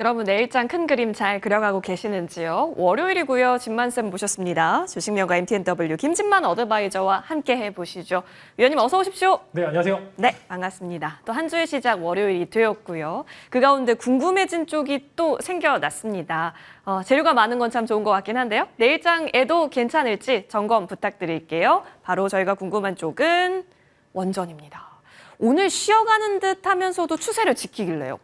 여러분 내일장 큰 그림 잘 그려가고 계시는지요? 월요일이고요. 진만쌤 모셨습니다. 주식명가 MTNW 김진만 어드바이저와 함께 해보시죠. 위원님 어서 오십시오. 네, 안녕하세요. 네, 반갑습니다. 또 한 주의 시작 월요일이 되었고요. 그 가운데 궁금해진 쪽이 또 생겨났습니다. 재료가 많은 건 참 좋은 것 같긴 한데요. 내일장에도 괜찮을지 점검 부탁드릴게요. 바로 저희가 궁금한 쪽은 원전입니다. 오늘 쉬어가는 듯 하면서도 추세를 지키길래요.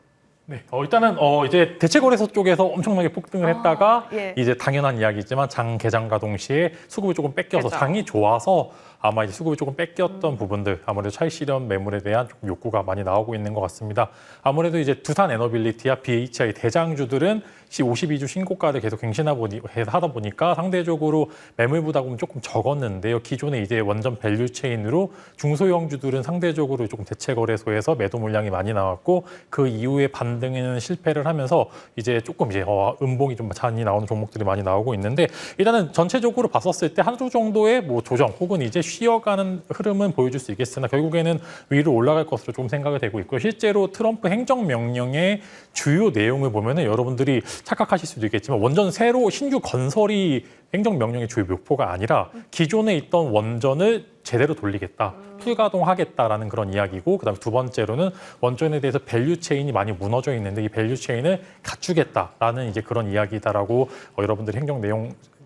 네, 일단은 이제 대체거래소 쪽에서 엄청나게 폭등을 했다가 예. 이제 당연한 이야기지만 장 개장과 동시에 수급이 조금 뺏겨서 그렇죠. 장이 좋아서 아마 이제 수급이 조금 뺏겼던 부분들 아무래도 차익 실현 매물에 대한 조금 욕구가 많이 나오고 있는 것 같습니다. 아무래도 이제 두산 에너빌리티와 BHI 대장주들은 52주 신고가를 계속 갱신하다 보니까 상대적으로 매물 부담은 조금 적었는데요. 기존에 이제 원전 밸류 체인으로 중소형주들은 상대적으로 조금 대체거래소에서 매도 물량이 많이 나왔고 그 이후에 반등에는 실패를 하면서 이제 조금 이제 음봉이 좀 많이 나오는 종목들이 많이 나오고 있는데 일단은 전체적으로 봤었을 때 하루 정도의 뭐 조정 혹은 이제 쉬어가는 흐름은 보여줄 수 있겠으나 결국에는 위로 올라갈 것으로 좀 생각이 되고 있고 실제로 트럼프 행정명령의 주요 내용을 보면은 여러분들이 착각하실 수도 있겠지만 원전 새로 신규 건설이 행정명령의 주요 목표가 아니라 기존에 있던 원전을 제대로 돌리겠다, 풀가동하겠다라는 그런 이야기고 그다음에 두 번째로는 원전에 대해서 밸류 체인이 많이 무너져 있는데 이 밸류 체인을 갖추겠다라는 이제 그런 이야기다라고 여러분들이 행정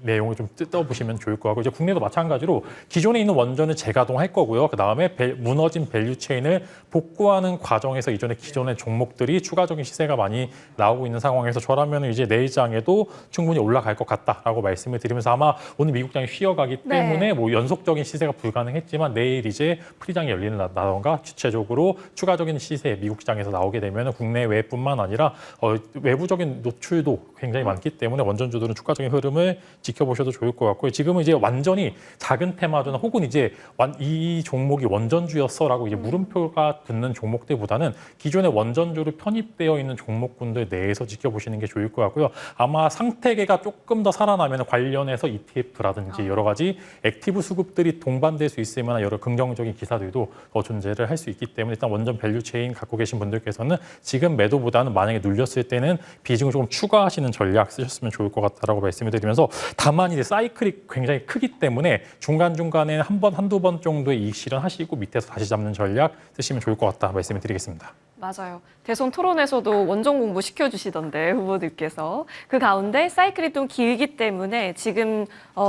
내용을 좀 뜯어보시면 좋을 것 같고 이제 국내도 마찬가지로 기존에 있는 원전을 재가동할 거고요. 그다음에 무너진 밸류 체인을 복구하는 과정에서 기존의 종목들이 추가적인 시세가 많이 나오고 있는 상황에서 저라면 이제 내일장에도 충분히 올라갈 것 같다라고 말씀을 드리면서 아마 오늘 미국장이 쉬어가기 때문에 네. 뭐 연속적인 시세가 불가능했지만 내일 이제 프리장이 열리는다던가 주체적으로 추가적인 시세 미국 시장에서 나오게 되면 국내외뿐만 아니라 외부적인 노출도 굉장히 많기 때문에 원전주들은 추가적인 흐름을 지켜보셔도 좋을 것 같고요. 지금은 이제 완전히 작은 테마주나 혹은 이제 이 종목이 원전주였어라고 이제 물음표가 붙는 종목들보다는 기존의 원전주로 편입되어 있는 종목군들 내에서 지켜보시는 게 좋을 것 같고요. 아마 상태계가 조금 더 살아나면 관련해서 ETF라든지 여러 가지 액티브 수급들이 동반될 수 있을 만한 여러 긍정적인 기사들도 더 존재를 할 수 있기 때문에 일단 원전 밸류 체인 갖고 계신 분들께서는 지금 매도보다는 만약에 눌렸을 때는 비중을 조금 추가하시는 전략 쓰셨으면 좋을 것 같다라고 말씀을 드리면서 다만 이제 사이클이 굉장히 크기 때문에 중간중간에 한두 번 정도의 이익 실현하시고 밑에서 다시 잡는 전략 쓰시면 좋을 것 같다 말씀을 드리겠습니다. 맞아요. 대선 토론에서도 원전 공부 시켜주시던데 후보들께서. 그 가운데 사이클이 좀 길기 때문에 지금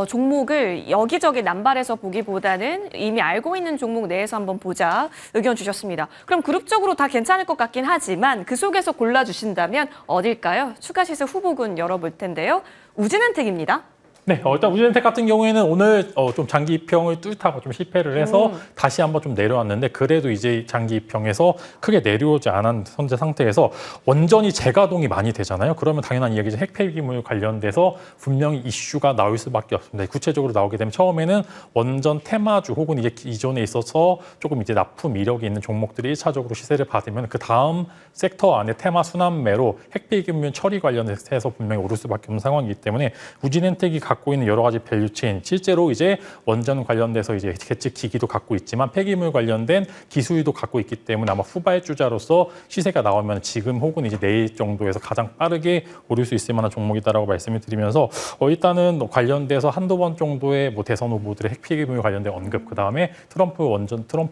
종목을 여기저기 남발해서 보기보다는 이미 알고 있는 종목 내에서 한번 보자 의견 주셨습니다. 그럼 그룹적으로 다 괜찮을 것 같긴 하지만 그 속에서 골라주신다면 어딜까요? 추가 시세 후보군 열어볼 텐데요. 우진엔텍입니다. 네, 일단 우진엔텍 같은 경우에는 오늘 좀 장기 입형을 뚜렷하고 좀 실패를 해서 다시 한번 좀 내려왔는데 그래도 이제 장기 입형에서 크게 내려오지 않은 현재 상태에서 원전이 재가동이 많이 되잖아요. 그러면 당연한 이야기죠. 핵폐기물 관련돼서 분명히 이슈가 나올 수밖에 없습니다. 구체적으로 나오게 되면 처음에는 원전 테마주 혹은 이제 기존에 있어서 조금 이제 납품 이력이 있는 종목들이 1차적으로 시세를 받으면 그 다음 섹터 안에 테마 순환매로 핵폐기물 처리 관련해서 분명히 오를 수밖에 없는 상황이기 때문에 우진엔텍이 갖고 있는 여러 가지 밸류 체인, 실제로 이제 원전 관련돼서 이제 계측 기기도 갖고 있지만 폐기물 관련된 기술도 갖고 있기 때문에 아마 후발주자로서 시세가 나오면 지금 혹은 이제 내일 정도에서 가장 빠르게 오를 수 있을 만한 종목이다라고 말씀을 드리면서 일단은 관련돼서 한두 번 정도의 뭐 대선 후보들의 핵폐기물 관련된 언급, 그 다음에 트럼프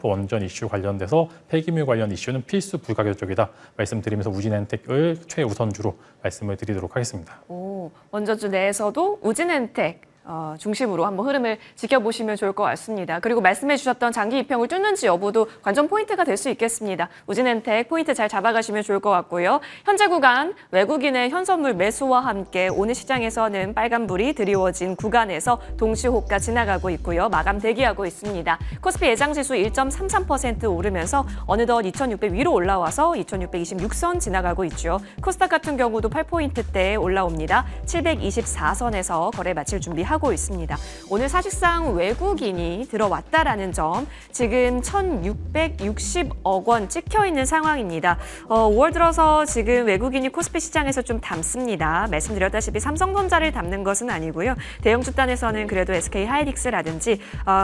원전 이슈 관련돼서 폐기물 관련 이슈는 필수 불가결적이다 말씀드리면서 우진엔텍을 최우선주로 말씀을 드리도록 하겠습니다. 원전주 내에서도 우진엔텍 중심으로 한번 흐름을 지켜보시면 좋을 것 같습니다. 그리고 말씀해 주셨던 장기 입형을 뚫는지 여부도 관전 포인트가 될 수 있겠습니다. 우진엔텍 포인트 잘 잡아가시면 좋을 것 같고요. 현재 구간 외국인의 현선물 매수와 함께 오늘 시장에서는 빨간불이 드리워진 구간에서 동시호가 지나가고 있고요. 마감 대기하고 있습니다. 코스피 예장지수 1.33% 오르면서 어느덧 2,600 위로 올라와서 2,626선 지나가고 있죠. 코스닥 같은 경우도 8포인트대에 올라옵니다. 724선에서 거래 마칠 준비하고 마감하고 있습니다. 오늘 사실상 외국인이 들어왔다라는 점, 지금 1,660억 원 찍혀 있는 상황입니다. 5월 들어서 지금 외국인이 코스피 시장에서 좀 담습니다. 말씀드렸다시피 삼성전자를 담는 것은 아니고요. 대형 주단에서는 그래도 SK 하이닉스라든지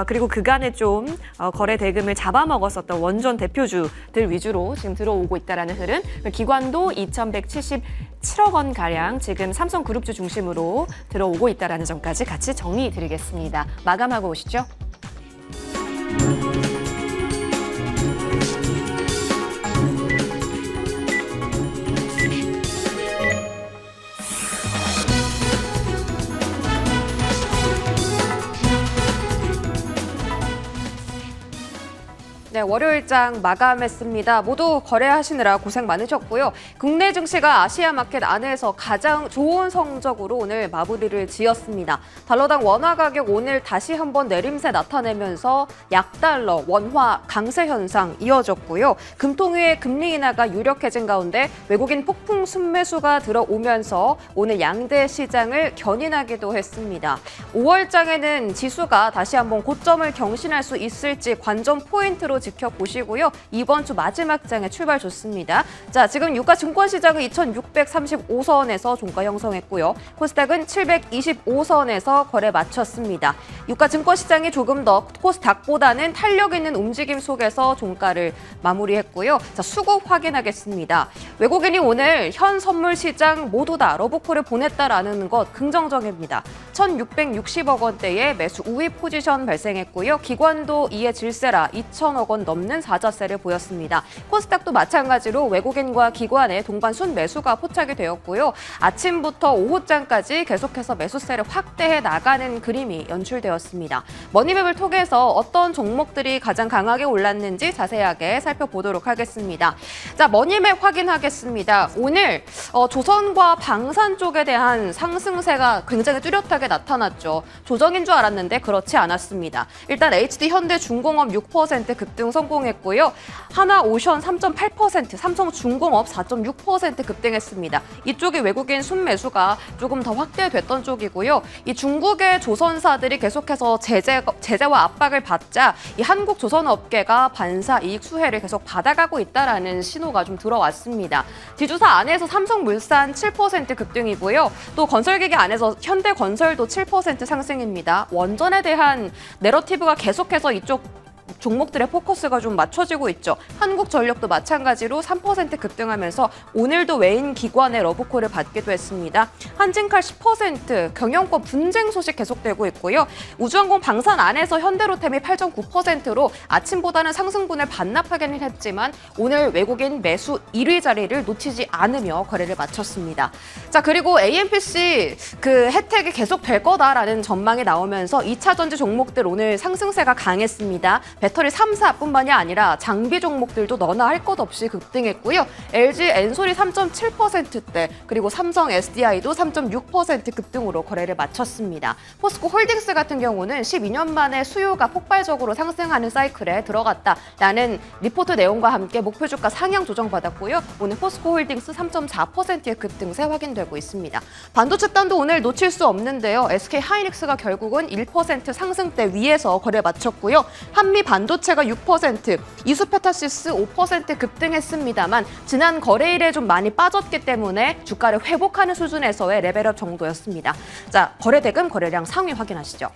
그리고 그간에 좀 거래 대금을 잡아먹었었던 원전 대표주들 위주로 지금 들어오고 있다라는 흐름. 기관도 2,177억 원 가량 지금 삼성그룹주 중심으로 들어오고 있다라는 점까지 같이 정리드리겠습니다. 마감하고 오시죠. 네, 월요일장 마감했습니다. 모두 거래하시느라 고생 많으셨고요. 국내 증시가 아시아 마켓 안에서 가장 좋은 성적으로 오늘 마무리를 지었습니다. 달러당 원화 가격 오늘 다시 한번 내림세 나타내면서 약달러, 원화 강세 현상 이어졌고요. 금통위의 금리 인하가 유력해진 가운데 외국인 폭풍 순매수가 들어오면서 오늘 양대 시장을 견인하기도 했습니다. 5월장에는 지수가 다시 한번 고점을 경신할 수 있을지 관전 포인트로 지켜보시고요. 이번 주 마지막 장에 출발 좋습니다. 자, 지금 유가 증권 시장은 2,635선에서 종가 형성했고요. 코스닥은 725선에서 거래 마쳤습니다. 유가 증권 시장이 조금 더 코스닥보다는 탄력 있는 움직임 속에서 종가를 마무리했고요. 자, 수급 확인하겠습니다. 외국인이 오늘 현 선물 시장 모두 다 러브콜을 보냈다라는 것 긍정적입니다. 1,660억 원대의 매수 우위 포지션 발생했고요. 기관도 이에 질세라 2,000억 원 넘는 사자세를 보였습니다. 코스닥도 마찬가지로 외국인과 기관의 동반 순매수가 포착이 되었고요. 아침부터 오후장까지 계속해서 매수세를 확대해 나가는 그림이 연출되었습니다. 머니맵을 통해서 어떤 종목들이 가장 강하게 올랐는지 자세하게 살펴보도록 하겠습니다. 자, 머니맵 확인하겠습니다. 오늘 조선과 방산 쪽에 대한 상승세가 굉장히 뚜렷하게 나타났죠. 조정인 줄 알았는데 그렇지 않았습니다. 일단 HD 현대중공업 6% 급등 성공했고요. 하나오션 3.8%, 삼성중공업 4.6% 급등했습니다. 이쪽이 외국인 순매수가 조금 더 확대됐던 쪽이고요. 이 중국의 조선사들이 계속해서 제재와 압박을 받자 이 한국 조선업계가 반사 이익 수혜를 계속 받아가고 있다라는 신호가 좀 들어왔습니다. 지주사 안에서 삼성물산 7% 급등이고요. 또 건설기계 안에서 현대건설도 7% 상승입니다. 원전에 대한 내러티브가 계속해서 이쪽 종목들의 포커스가 좀 맞춰지고 있죠. 한국전력도 마찬가지로 3% 급등하면서 오늘도 외인 기관의 러브콜을 받기도 했습니다. 한진칼 10%, 경영권 분쟁 소식 계속되고 있고요. 우주항공 방산 안에서 현대로템이 8.9%로 아침보다는 상승분을 반납하기는 했지만 오늘 외국인 매수 1위 자리를 놓치지 않으며 거래를 마쳤습니다. 자, 그리고 AMPC 그 혜택이 계속 될 거다라는 전망이 나오면서 2차 전지 종목들 오늘 상승세가 강했습니다. 배터리 3사뿐만이 아니라 장비 종목들도 너나 할 것 없이 급등했고요. LG 엔솔이 3.7%대, 그리고 삼성 SDI도 3.6% 급등으로 거래를 마쳤습니다. 포스코 홀딩스 같은 경우는 12년 만에 수요가 폭발적으로 상승하는 사이클에 들어갔다라는 리포트 내용과 함께 목표 주가 상향 조정받았고요. 오늘 포스코 홀딩스 3.4%의 급등세 확인되고 있습니다. 반도체 단도 오늘 놓칠 수 없는데요. SK 하이닉스가 결국은 1% 상승대 위에서 거래 마쳤고요. 한미 반도체가 6%, 이수페타시스 5% 급등했습니다만 지난 거래일에 좀 많이 빠졌기 때문에 주가를 회복하는 수준에서의 레벨업 정도였습니다. 자, 거래대금, 거래량 상위 확인하시죠.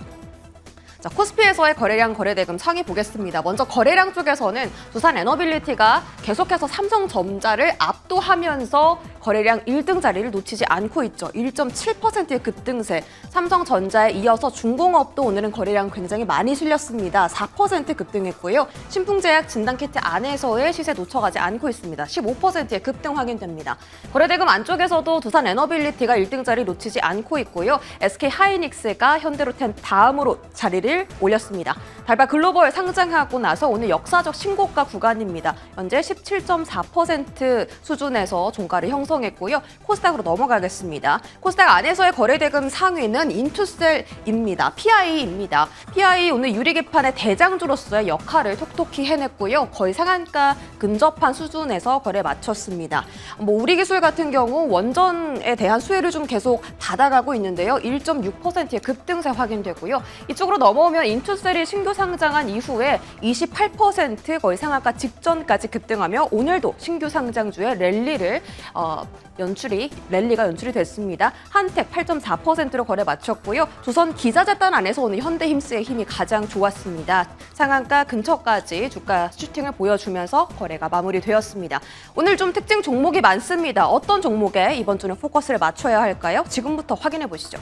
자, 코스피에서의 거래량, 거래대금 상위 보겠습니다. 먼저 거래량 쪽에서는 두산 에너빌리티가 계속해서 삼성전자를 압도하면서 거래량 1등 자리를 놓치지 않고 있죠. 1.7%의 급등세. 삼성전자에 이어서 중공업도 오늘은 거래량 굉장히 많이 실렸습니다. 4% 급등했고요. 신풍제약, 진단키트 안에서의 시세 놓쳐가지 않고 있습니다. 15%의 급등 확인됩니다. 거래대금 안쪽에서도 두산 에너빌리티가 1등 자리 놓치지 않고 있고요. SK 하이닉스가 현대로템 다음으로 자리를 마무리를 올렸습니다. 달바 글로벌 상장하고 나서 오늘 역사적 신고가 구간입니다. 현재 17.4% 수준에서 종가를 형성했고요. 코스닥으로 넘어가겠습니다. 코스닥 안에서의 거래대금 상위는 인투셀입니다. PI입니다. PI 오늘 유리 개판의 대장주로서의 역할을 톡톡히 해냈고요. 거의 상한가 근접한 수준에서 거래 마쳤습니다. 우리기술 같은 경우 원전에 대한 수혜를 좀 계속 받아가고 있는데요. 1.6%의 급등세 확인되고요. 이쪽으로 넘어오면 인투셀이 신규 상장한 이후에 28% 거의 상한가 직전까지 급등하며 오늘도 신규 상장주의 랠리가 연출이 됐습니다. 한택 8.4%로 거래 마쳤고요. 조선 기자재단 안에서 오늘 현대힘스의 힘이 가장 좋았습니다. 상한가 근처까지 주가 슈팅을 보여주면서 거래가 마무리되었습니다. 오늘 좀 특징 종목이 많습니다. 어떤 종목에 이번 주는 포커스를 맞춰야 할까요? 지금부터 확인해 보시죠.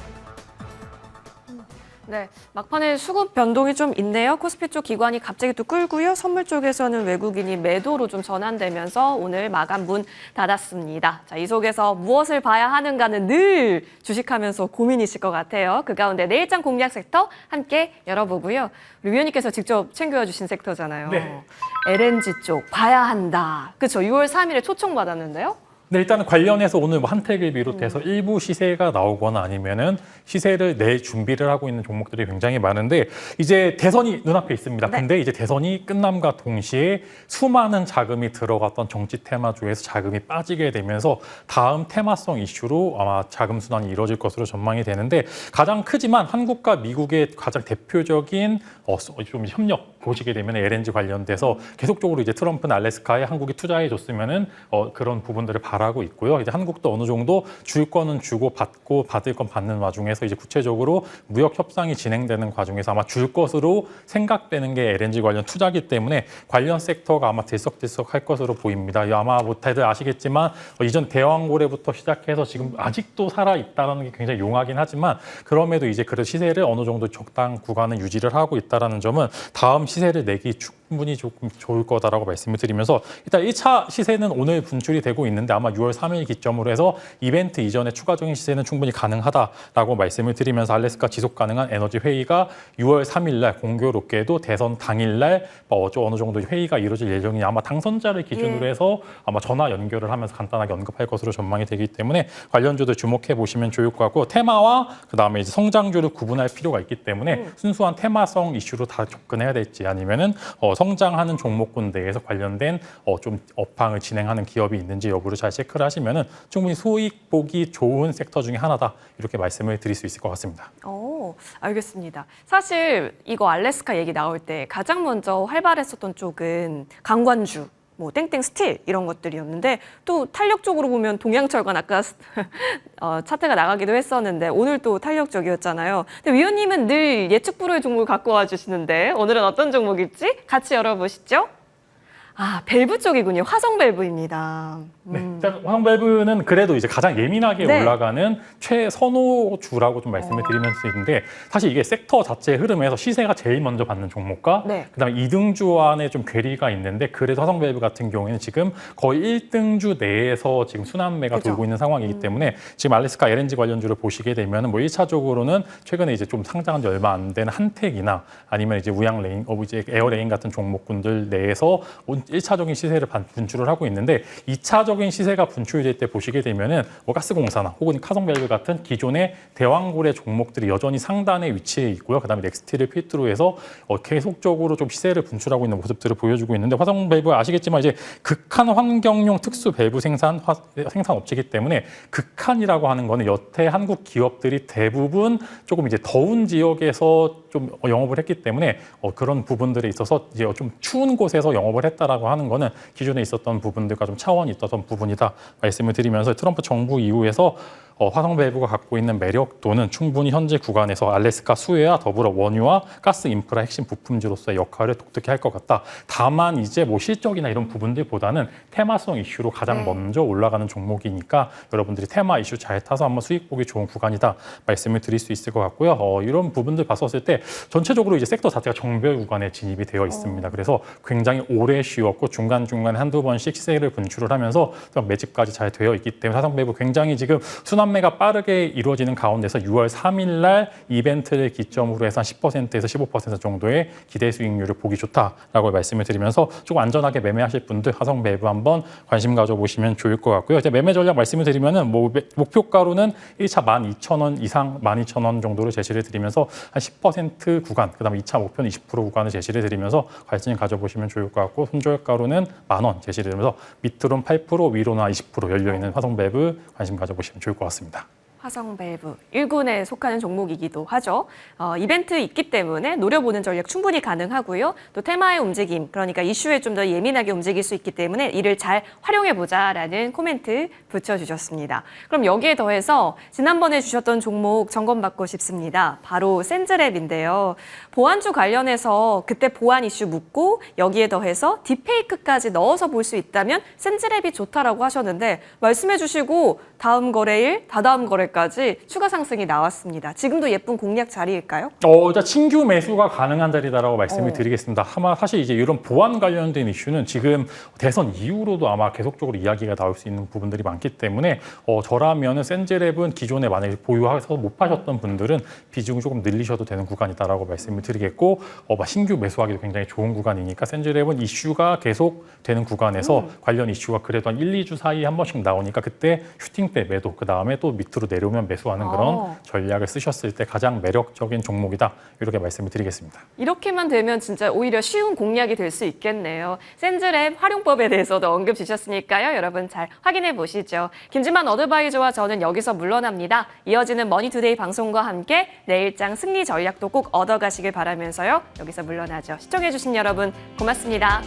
네, 막판에 수급 변동이 좀 있네요. 코스피 쪽 기관이 갑자기 또 끌고요. 선물 쪽에서는 외국인이 매도로 좀 전환되면서 오늘 마감 문 닫았습니다. 자, 이 속에서 무엇을 봐야 하는가는 늘 주식하면서 고민이실 것 같아요. 그 가운데 내일장 공략 섹터 함께 열어보고요. 우리 위원님께서 직접 챙겨와 주신 섹터잖아요. 네. LNG 쪽 봐야 한다. 그렇죠. 6월 3일에 초청받았는데요. 네, 일단은 관련해서 오늘 뭐 한택을 비롯해서 일부 시세가 나오거나 아니면은 시세를 낼 준비를 하고 있는 종목들이 굉장히 많은데 이제 대선이 눈앞에 있습니다. 네. 근데 이제 대선이 끝남과 동시에 수많은 자금이 들어갔던 정치 테마주에서 자금이 빠지게 되면서 다음 테마성 이슈로 아마 자금 순환이 이루어질 것으로 전망이 되는데 가장 크지만 한국과 미국의 가장 대표적인 좀 협력 보시게 되면 LNG 관련돼서 계속적으로 이제 트럼프는 알래스카에 한국이 투자해 줬으면은 그런 부분들을 바라고 있고요. 이제 한국도 어느 정도 줄 거는 주고 받고 받을 건 받는 와중에서 이제 구체적으로 무역 협상이 진행되는 과정에서 아마 줄 것으로 생각되는 게 LNG 관련 투자기 때문에 관련 섹터가 아마 들썩들썩할 것으로 보입니다. 아마 뭐 다들 아시겠지만 이전 대왕고래부터 시작해서 지금 아직도 살아 있다는 게 굉장히 용하긴 하지만 그럼에도 이제 그 시세를 어느 정도 적당 구간을 유지를 하고 있다는 점은 다음 시세를 내기 충분히 조금 좋을 거다라고 말씀을 드리면서 일단 1차 시세는 오늘 분출이 되고 있는데 아마 6월 3일 기점으로 해서 이벤트 이전에 추가적인 시세는 충분히 가능하다라고 말씀을 드리면서 알래스카 지속 가능한 에너지 회의가 6월 3일 날 공교롭게도 대선 당일 날 어느 정도 회의가 이루어질 예정이 아마 당선자를 기준으로 해서 아마 전화 연결을 하면서 간단하게 언급할 것으로 전망이 되기 때문에 관련주들 주목해 보시면 좋을 것 같고 테마와 그다음에 이제 성장주를 구분할 필요가 있기 때문에 순수한 테마성 이슈로 다 접근해야 될지 아니면은 성장하는 종목군 내에서 관련된 좀 업황을 진행하는 기업이 있는지 여부를 잘 체크를 하시면은 충분히 수익 보기 좋은 섹터 중에 하나다 이렇게 말씀을 드릴 수 있을 것 같습니다. 알겠습니다. 사실 이거 알래스카 얘기 나올 때 가장 먼저 활발했었던 쪽은 강관주, 뭐 땡땡 스틸 이런 것들이었는데 또 탄력적으로 보면 동양철관 아까 차트가 나가기도 했었는데 오늘 또 탄력적이었잖아요. 근데 위원님은 늘 예측 불허의 종목을 갖고 와주시는데 오늘은 어떤 종목일지 같이 열어보시죠. 밸브 쪽이군요. 화성 밸브입니다. 네, 일단 화성 밸브는 그래도 이제 가장 예민하게 올라가는 최선호주라고 좀 말씀을 드리면 있는데 사실 이게 섹터 자체의 흐름에서 시세가 제일 먼저 받는 종목과 그다음에 2등주 안에 좀 괴리가 있는데 그래도 화성 밸브 같은 경우에는 지금 거의 1등주 내에서 지금 순환매가 돌고 있는 상황이기 때문에 지금 알래스카 LNG 관련주를 보시게 되면 뭐 1차적으로는 최근에 이제 좀 상장한 지 얼마 안 된 한택이나 아니면 이제 우양레인, 이제 에어레인 같은 종목군들 내에서 1차적인 시세를 분출을 하고 있는데 2차적인 시세가 분출될 때 보시게 되면은 뭐 가스공사나 혹은 화성밸브 같은 기존의 대왕고래 종목들이 여전히 상단에 위치해 있고요. 그다음에 넥스티를 필두로 해서 계속적으로 좀 시세를 분출하고 있는 모습들을 보여주고 있는데 화성밸브 아시겠지만 이제 극한 환경용 특수 밸브 생산 업체이기 때문에 극한이라고 하는 거는 여태 한국 기업들이 대부분 조금 이제 더운 지역에서 좀 영업을 했기 때문에 그런 부분들에 있어서 이제 좀 추운 곳에서 영업을 했다라고 하는 거는 기존에 있었던 부분들과 좀 차원이 있었던 부분이다 말씀을 드리면서 트럼프 정부 이후에서 화성밸브가 갖고 있는 매력도는 충분히 현재 구간에서 알래스카 수혜와 더불어 원유와 가스 인프라 핵심 부품주로서의 역할을 독특히 할 것 같다. 다만 이제 뭐 실적이나 이런 부분들보다는 테마성 이슈로 가장 먼저 올라가는 종목이니까 여러분들이 테마 이슈 잘 타서 한번 수익 보기 좋은 구간이다 말씀을 드릴 수 있을 것 같고요. 이런 부분들 봤었을 때 전체적으로 이제 섹터 자체가 정별 구간에 진입이 되어 있습니다. 그래서 굉장히 오래 쉬었고 중간중간에 한두 번씩 시세를 분출을 하면서 매집까지 잘 되어 있기 때문에 화성밸브 굉장히 지금 순환 판매가 빠르게 이루어지는 가운데서 6월 3일 날 이벤트를 기점으로 해서 한 10%에서 15% 정도의 기대 수익률을 보기 좋다라고 말씀을 드리면서 조금 안전하게 매매하실 분들 화성밸브 한번 관심 가져보시면 좋을 것 같고요. 이제 매매 전략 말씀을 드리면은 목표가로는 1차 12,000원 이상 12,000원 정도를 제시를 드리면서 한 10% 구간, 그다음에 2차 목표는 20% 구간을 제시를 드리면서 관심 가져보시면 좋을 것 같고 손절가로는 10,000원 제시를 드리면서 밑으로는 8% 위로는 20% 열려있는 화성밸브 관심 가져보시면 좋을 것 같습니다. 화성밸브 1군에 속하는 종목이기도 하죠. 이벤트 있기 때문에 노려보는 전략 충분히 가능하고요. 또 테마의 움직임, 그러니까 이슈에 좀 더 예민하게 움직일 수 있기 때문에 이를 잘 활용해보자라는 코멘트 붙여주셨습니다. 그럼 여기에 더해서 지난번에 주셨던 종목 점검받고 싶습니다. 바로 센즈랩인데요. 보안주 관련해서 그때 보안 이슈 묻고 여기에 더해서 딥페이크까지 넣어서 볼 수 있다면 센즈랩이 좋다라고 하셨는데 말씀해 주시고 다음 거래일, 다다음 거래까지 추가 상승이 나왔습니다. 지금도 예쁜 공략 자리일까요? 일단 신규 매수가 가능한 자리다라고 말씀을 드리겠습니다. 아마 사실 이제 이런 보안 관련된 이슈는 지금 대선 이후로도 아마 계속적으로 이야기가 나올 수 있는 부분들이 많기 때문에 저라면은 센즈랩은 기존에 만약에 보유해서 못 파셨던 분들은 비중을 조금 늘리셔도 되는 구간이다라고 말씀을 드리겠고 신규 매수하기도 굉장히 좋은 구간이니까 센즈랩은 이슈가 계속 되는 구간에서 관련 이슈가 그래도 한 1, 2주 사이에 한 번씩 나오니까 그때 슈팅 때 매도, 그 다음에 또 밑으로 내려오면 매수하는 그런 전략을 쓰셨을 때 가장 매력적인 종목이다. 이렇게 말씀을 드리겠습니다. 이렇게만 되면 진짜 오히려 쉬운 공략이 될 수 있겠네요. 센즈랩 활용법에 대해서도 언급 주셨으니까요. 여러분 잘 확인해 보시죠. 김진만 어드바이저와 저는 여기서 물러납니다. 이어지는 머니투데이 방송과 함께 내일장 승리 전략도 꼭 얻어가시길 바라면서요. 여기서 물러나죠. 시청해 주신 여러분 고맙습니다.